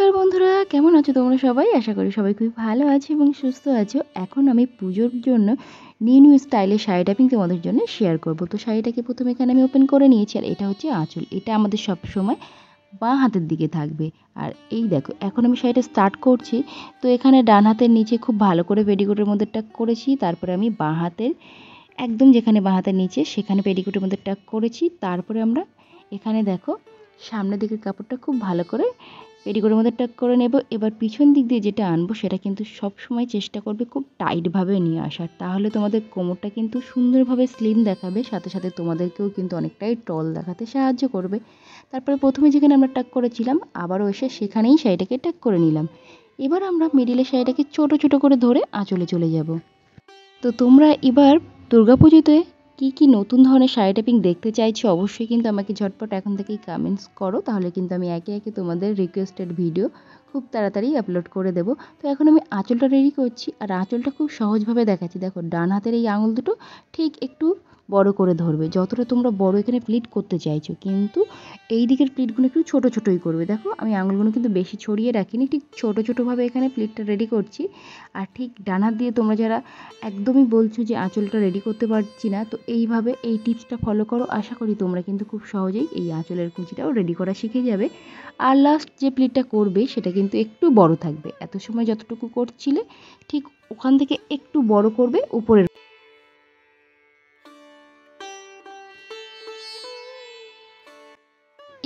নমস্কার বন্ধুরা, কেমন আছো তোমরা সবাই? আশা করি সবাই খুব ভালো আছো এবং সুস্থ আছো। এখন আমি পুজোর জন্য নিউ স্টাইলের শাড়িটা কিন্তু তোমাদের জন্য শেয়ার করব। তো শাড়িটাকে প্রথমে এখানে আমি ওপেন করে নিয়েছি, আর এটা হচ্ছে আঁচল। এটা আমাদের সবসময় বাঁ হাতের দিকে থাকবে। আর এই দেখো, এখন আমি শাড়িটা স্টার্ট করছি। তো এখানে ডান হাতের নিচে খুব ভালো করে পেটিকোটের মধ্যে টাক করেছি। তারপরে আমি বাঁ হাতের একদম যেখানে বাঁ হাতের নিচে সেখানে পেটিকোটের মধ্যে টাক করেছি। তারপরে আমরা এখানে দেখো সামনের দিকের কাপড়টা খুব ভালো করে পেটিকোটের মধ্যে টাক করে নেব। এবার পিছন দিক দিয়ে যেটা আনবো সেটা কিন্তু সব সময় চেষ্টা করবে খুব টাইটভাবে নিয়ে আসার, তাহলে তোমাদের কোমরটা কিন্তু সুন্দরভাবে স্লিম দেখাবে, সাথে সাথে তোমাদেরকেও কিন্তু অনেকটাই টল দেখাতে সাহায্য করবে। তারপরে প্রথমে যেখানে আমরা টাক করেছিলাম আবারও এসে সেখানেই শাড়িটাকে টাক করে নিলাম। এবার আমরা মিডিলের শাড়িটাকে ছোট ছোট করে ধরে আঁচলে চলে যাব। তো তোমরা এবার দুর্গাপুজোতে কি নতুন ধরনের শাড়ি টাইপিং দেখতে চাইছো অবশ্যই কিন্তু আমাকে ঝটপট এখন থেকেই কমেন্টস করো, তাহলে কিন্তু আমি একে একে তোমাদের রিকোয়েস্টেড ভিডিও খুব তাড়াতাড়ি আপলোড করে দেবো। তো এখন আমি আঁচলটা রেডি করছি, আর আঁচলটা খুব সহজভাবে দেখাচ্ছি। দেখো ডান হাতের এই আঙুল দুটো ঠিক একটু বড় করে ধরবে, যতটা তোমরা বড় এখানে প্লিট করতে চাইছো, কিন্তু এই দিকের প্লিটগুলো একটু ছোট ছোটই করবে। দেখো আমি আঙুলগুলো কিন্তু বেশি ছড়িয়ে রাখিনি, ঠিক ছোট ছোটোভাবে এখানে প্লিটটা রেডি করছি। আর ঠিক ডান হাত দিয়ে তোমরা যারা একদমই বলছো যে আঁচলটা রেডি করতে পারছি না, তো এইভাবে এই টিপসটা ফলো করো। আশা করি তোমরা কিন্তু খুব সহজেই এই আঁচলের কুচিটাও রেডি করা শিখে যাবে। আর লাস্ট যে প্লিটটা করবে সেটা কিন্তু একটু বড় থাকবে, এত সময় যতটুকু করছিলে ঠিক ওখান থেকে একটু বড় করবে উপরের।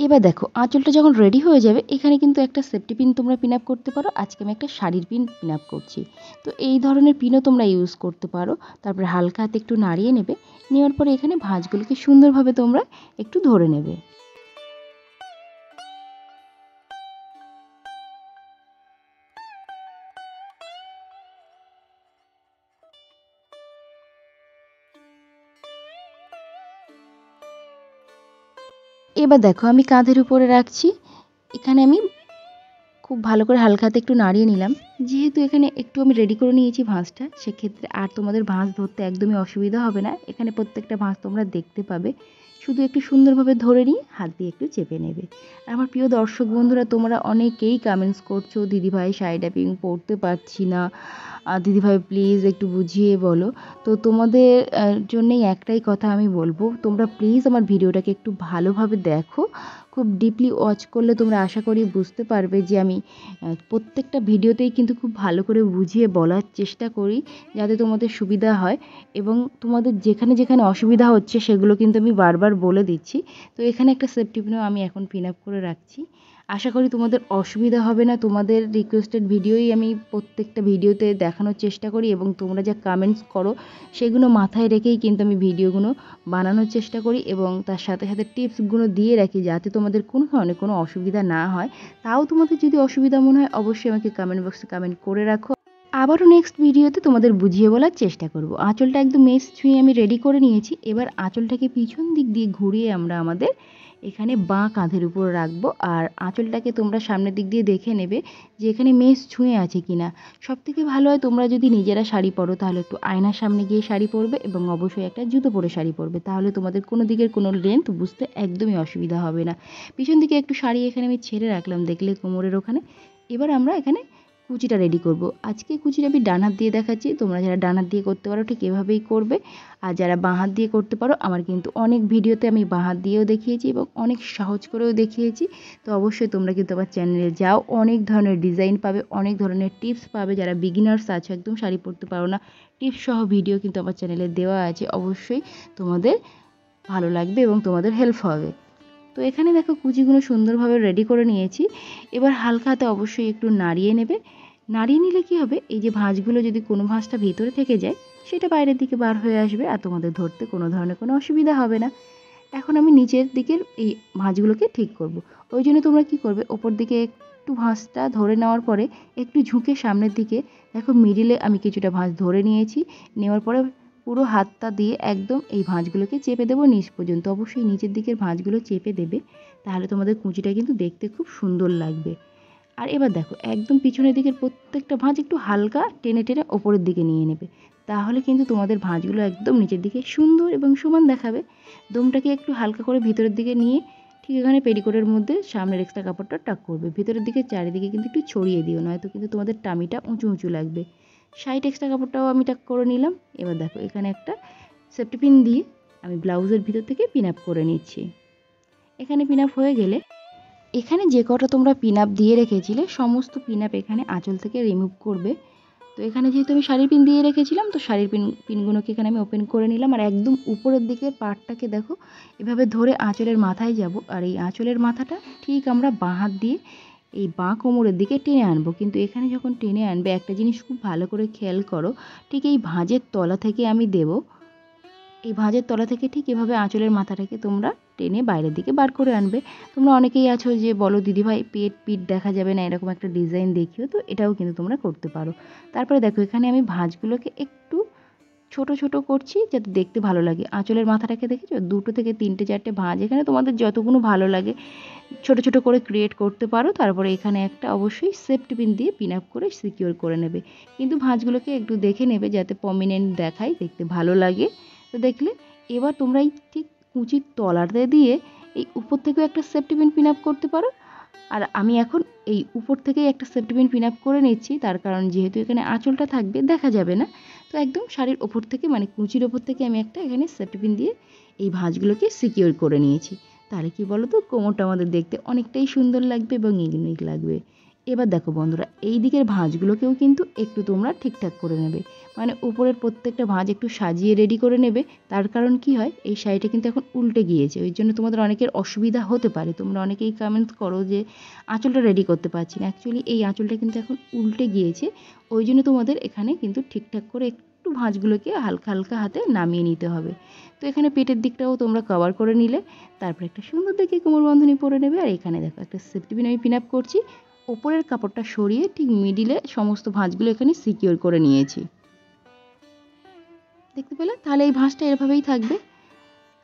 এবার দেখো আঁচলটা যখন রেডি হয়ে যাবে, এখানে কিন্তু একটা সেফটি পিন তোমরা পিন আপ করতে পারো। আজকে আমি একটা শাড়ির পিন পিন আপ করছি, তো এই ধরনের পিনও তোমরা ইউজ করতে পারো। তারপরে হালকা হাতে একটু নাড়িয়ে নেবে, নেওয়ার পরে এখানে ভাঁজগুলোকে সুন্দরভাবে তোমরা একটু ধরে নেবে। এবার দেখো আমি কাঁধের উপরে রাখছি, এখানে আমি খুব ভালো করে হালকা হাতে একটু নাড়িয়ে নিলাম। যেহেতু এখানে একটু আমি রেডি করে নিয়েছি ভাঁজটা, সেক্ষেত্রে আর তোমাদের ভাঁজ ধরতে একদমই অসুবিধা হবে না। এখানে প্রত্যেকটা ভাঁজ তোমরা দেখতে পাবে, শুধু একটু সুন্দরভাবে ধরে নিয়ে হাত দিয়ে একটু চেপে নেবে। আমার প্রিয় দর্শক বন্ধুরা, তোমরা অনেকেই কমেন্টস করছো দিদিভাই শাড়ি টাইপিং পরতে পারছি না, দিদিভাই প্লিজ একটু বুঝিয়ে বলো। তো তোমাদের জন্যেই একটাই কথা আমি বলবো, তোমরা প্লিজ আমার ভিডিওটাকে একটু ভালোভাবে দেখো। খুব ডিপলি ওয়াচ করলে তোমরা আশা করি বুঝতে পারবে যে আমি প্রত্যেকটা ভিডিওতেই কিন্তু খুব ভালো করে বুঝিয়ে বলার চেষ্টা করি, যাতে তোমাদের সুবিধা হয়। এবং তোমাদের যেখানে যেখানে অসুবিধা হচ্ছে সেগুলো কিন্তু আমি বারবার বলে দিচ্ছি। তো এখানে একটা সেফটি পিনও আমি এখন পিন আপ করে রাখছি। আশা করি তোমাদের অসুবিধা হবে না। তোমাদের রিকোয়েস্টেড ভিডিওই আমি প্রত্যেকটা ভিডিওতে দেখানোর চেষ্টা করি, এবং তোমরা যা কমেন্টস করো সেগুলো মাথায় রেখেই কিন্তু আমি ভিডিওগুলো বানানোর চেষ্টা করি, এবং তার সাথে সাথে টিপসগুলো দিয়ে রাখি যাতে তোমাদের কোনো ধরনের কোনো অসুবিধা না হয়। তাও তোমাদের যদি অসুবিধা মনে হয় অবশ্যই আমাকে কমেন্ট বক্সে কমেন্ট করে রাখো। আবারও নেক্সট ভিডিওতে তোমাদের বুঝিয়ে বলার চেষ্টা করব। আঁচলটা একদম মেস ছুঁয়ে আমি রেডি করে নিয়েছি। এবার আঁচলটাকে পিছন দিক দিয়ে ঘুরিয়ে আমরা আমাদের এখানে বাঁ কাঁধের উপর রাখবো, আর আঁচলটাকে তোমরা সামনের দিক দিয়ে দেখে নেবে যে এখানে মেস ছুঁয়ে আছে কিনা। সবথেকে ভালো হয় তোমরা যদি নিজেরা শাড়ি পরো তাহলে একটু আয়নার সামনে গিয়ে শাড়ি পরবে, এবং অবশ্যই একটা জুতো পরে শাড়ি পরবে, তাহলে তোমাদের কোনো দিকের কোনো লেন্থ বুঝতে একদমই অসুবিধা হবে না। পিছন দিকে একটু শাড়ি এখানে আমি ছেড়ে রাখলাম, দেখলে কোমরের ওখানে। এবার আমরা এখানে কুচিটা রেডি করব। আজকে কুচিটা আমি ডান হাত দিয়ে দেখাচ্ছি, তোমরা যারা ডান হাত দিয়ে করতে পারো ঠিক এভাবেই করবে। আর যারা বাঁ হাত দিয়ে করতে পারো, আমার কিন্তু অনেক ভিডিওতে আমি বাঁ হাত দিয়েও দেখিয়েছি এবং অনেক সহজ করেও দেখিয়েছি। তো অবশ্যই তোমরা কিন্তু আমার চ্যানেলে যাও, অনেক ধরনের ডিজাইন পাবে, অনেক ধরনের টিপস পাবে। যারা বিগিনার্স আছো, একদম শাড়ি পরতে পারো না, টিপস সহ ভিডিও কিন্তু আমার চ্যানেলে দেওয়া আছে। অবশ্যই তোমাদের ভালো লাগবে এবং তোমাদের হেল্প হবে। তো এখানে দেখো কুচিগুলো সুন্দরভাবে রেডি করে নিয়েছি। এবার হালকা হাতে অবশ্যই একটু নাড়িয়ে নেবে। নাড়িয়ে নিলে কি হবে, এই যে ভাঁজগুলো যদি কোনো ভাঁজটা ভিতরে থেকে যায় সেটা বাইরের দিকে বার হয়ে আসবে, আর তোমাদের ধরতে কোনো ধরনের কোনো অসুবিধা হবে না। এখন আমি নিচের দিকের এই ভাঁজগুলোকে ঠিক করব। ওই জন্য তোমরা কি করবে, ওপর দিকে একটু ভাঁজটা ধরে নেওয়ার পরে একটু ঝুঁকে সামনের দিকে দেখো মিডিলে আমি কিছুটা ভাঁজ ধরে নিয়েছি। নেওয়ার পরে পুরো হাতটা দিয়ে একদম এই ভাঁজগুলোকে চেপে দেবো নিচ পর্যন্ত। অবশ্যই নিচের দিকের ভাঁজগুলো চেপে দেবে, তাহলে তোমাদের কুঁচিটা কিন্তু দেখতে খুব সুন্দর লাগবে। আর এবার দেখো একদম পিছনের দিকের প্রত্যেকটা ভাঁজ একটু হালকা টেনে টেনে ওপরের দিকে নিয়ে নেবে, তাহলে কিন্তু তোমাদের ভাঁজগুলো একদম নিচের দিকে সুন্দর এবং সমান দেখাবে। দমটাকে একটু হালকা করে ভিতরের দিকে নিয়ে ঠিক এখানে পেটিকোটের মধ্যে সামনের এক্সট্রা কাপড়টা টাক করবে, ভেতরের দিকে চারিদিকে কিন্তু একটু ছড়িয়ে দিও, নয়তো কিন্তু তোমাদের টামিটা উঁচু উঁচু লাগবে। সাইড এক্সট্রা কাপড়টাও আমি টাক করে নিলাম। এবার দেখো এখানে একটা সেফটি পিন দিয়ে আমি ব্লাউজের ভিতর থেকে পিন আপ করে নিচ্ছি। এখানে পিন আপ হয়ে গেলে এখানে যে কটা তোমরা পিন আপ দিয়ে রেখেছিলে সমস্ত পিন আপ এখানে আঁচল থেকে রিমুভ করবে। তো এখানে যেহেতু আমি শাড়ির পিন দিয়ে রেখেছিলাম, তো শাড়ির পিনগুলোকে এখানে আমি ওপেন করে নিলাম। আর একদম উপরের দিকের পার্টটাকে দেখো এভাবে ধরে আঁচলের মাথায় যাব, আর এই আঁচলের মাথাটা ঠিক আমরা বাঁ হাত দিয়ে এই বাঁ কোমরের দিকে টেনে আনবো। কিন্তু এখানে যখন টেনে আনবে একটা জিনিস খুব ভালো করে খেয়াল করো, ঠিক এই ভাঁজের তলা থেকে আমি দেব, এই ভাঁজের তলা থেকে ঠিক এভাবে আঁচলের মাথাটাকে তোমরা টেনে বাইরের দিকে বার করে আনবে। তোমরা অনেকেই আছো যে বলো দিদিভাই পিঠ দেখা যাবে না, এরকম একটা ডিজাইন দেখিও, তো এটাও কিন্তু তোমরা করতে পারো। তারপরে দেখো এখানে আমি ভাঁজগুলোকে একটু ছোট ছোট করছি যাতে দেখতে ভালো লাগে। আঁচলের মাথাটাকে দেখেছো, 2 থেকে 3টে 4টে ভাঁজ এখানে তোমাদের যতগুলো ভালো লাগে ছোট ছোট করে ক্রিয়েট করতে পারো। তারপরে এখানে একটা অবশ্যই সেফটি পিন দিয়ে পিন আপ করে সিকিউর করে নেবে, কিন্তু ভাঁজগুলোকে একটু দেখে নেবে যাতে প্রমিনেন্ট দেখায়, দেখতে ভালো লাগে। তো দেখলে এবার তোমরা এই ঠিক কুঁচির তলাতে দিয়ে এই উপর থেকেও একটা সেফটি পিন পিন আপ করতে পারো। আর আমি এখন এই উপর থেকেই একটা সেফটি পিন পিন আপ করে নিচ্ছি, তার কারণ যেহেতু এখানে আঁচলটা থাকবে দেখা যাবে না। তো একদম শাড়ির ওপর থেকে মানে কুঁচির ওপর থেকে আমি একটা এখানে সেফটি পিন দিয়ে এই ভাঁজগুলোকে সিকিউর করে নিয়েছি। তাহলে কি বলো তো, কোমরটা আমাদের দেখতে অনেকটাই সুন্দর লাগবে এবং ইউনিক লাগবে। এবার দেখো বন্ধুরা, এই দিকের ভাঁজগুলোকেও কিন্তু একটু তোমরা ঠিকঠাক করে নেবে, মানে উপরের প্রত্যেকটা ভাঁজ একটু সাজিয়ে রেডি করে নেবে। তার কারণ কি হয়, এই শাড়িটা কিন্তু এখন উল্টে গিয়েছে, ওই জন্য তোমাদের অনেকের অসুবিধা হতে পারে। তোমরা অনেকেই কমেন্ট করো যে আঁচলটা রেডি করতে পারছি না, অ্যাকচুয়ালি এই আঁচলটা কিন্তু এখন উল্টে গিয়েছে, ওই জন্য তোমাদের এখানে কিন্তু ঠিকঠাক করে একটু ভাঁজগুলোকে হালকা হালকা হাতে নামিয়ে নিতে হবে। তো এখানে পেটের দিকটাও তোমরা কভার করে নিলে, তারপর একটা সুন্দর দেখে কোমর বন্ধনী পরে নেবে। আর এখানে দেখো একটা সেফটি পিন আমি পিন আপ করছি, ওপরের কাপড়টা সরিয়ে ঠিক মিডিলে সমস্ত ভাঁজগুলো এখানে সিকিউর করে নিয়েছি। দেখতে পেলে? তাহলে এই ভাঁজটা এভাবেই থাকবে।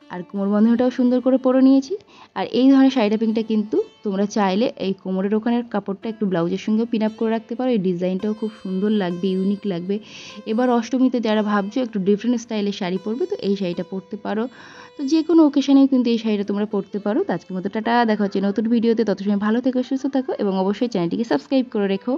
আর কোমর বন্ধনীটাও সুন্দর করে পরে নিয়েছি। আর এই ধরনের শাড়ি পিনটা কিন্তু তোমরা চাইলে এই কোমরের ওখানের কাপড়টা একটু ব্লাউজের সঙ্গেও পিন আপ করে রাখতে পারো, এই ডিজাইনটাও খুব সুন্দর লাগবে, ইউনিক লাগবে। এবার অষ্টমীতে যারা ভাবছো একটু ডিফারেন্ট স্টাইলের শাড়ি পরবে, তো এই শাড়িটা পরতে পারো। তো যে কোনো ওকেশনেই কিন্তু এই শাড়িটা তোমরা পরতে পারো। তো আজকের মতো টাটা, দেখা হচ্ছে নতুন ভিডিওতে, তত সময় ভালো থেকো, সুস্থ থাকো এবং অবশ্যই চ্যানেলটিকে সাবস্ক্রাইব করে রেখো।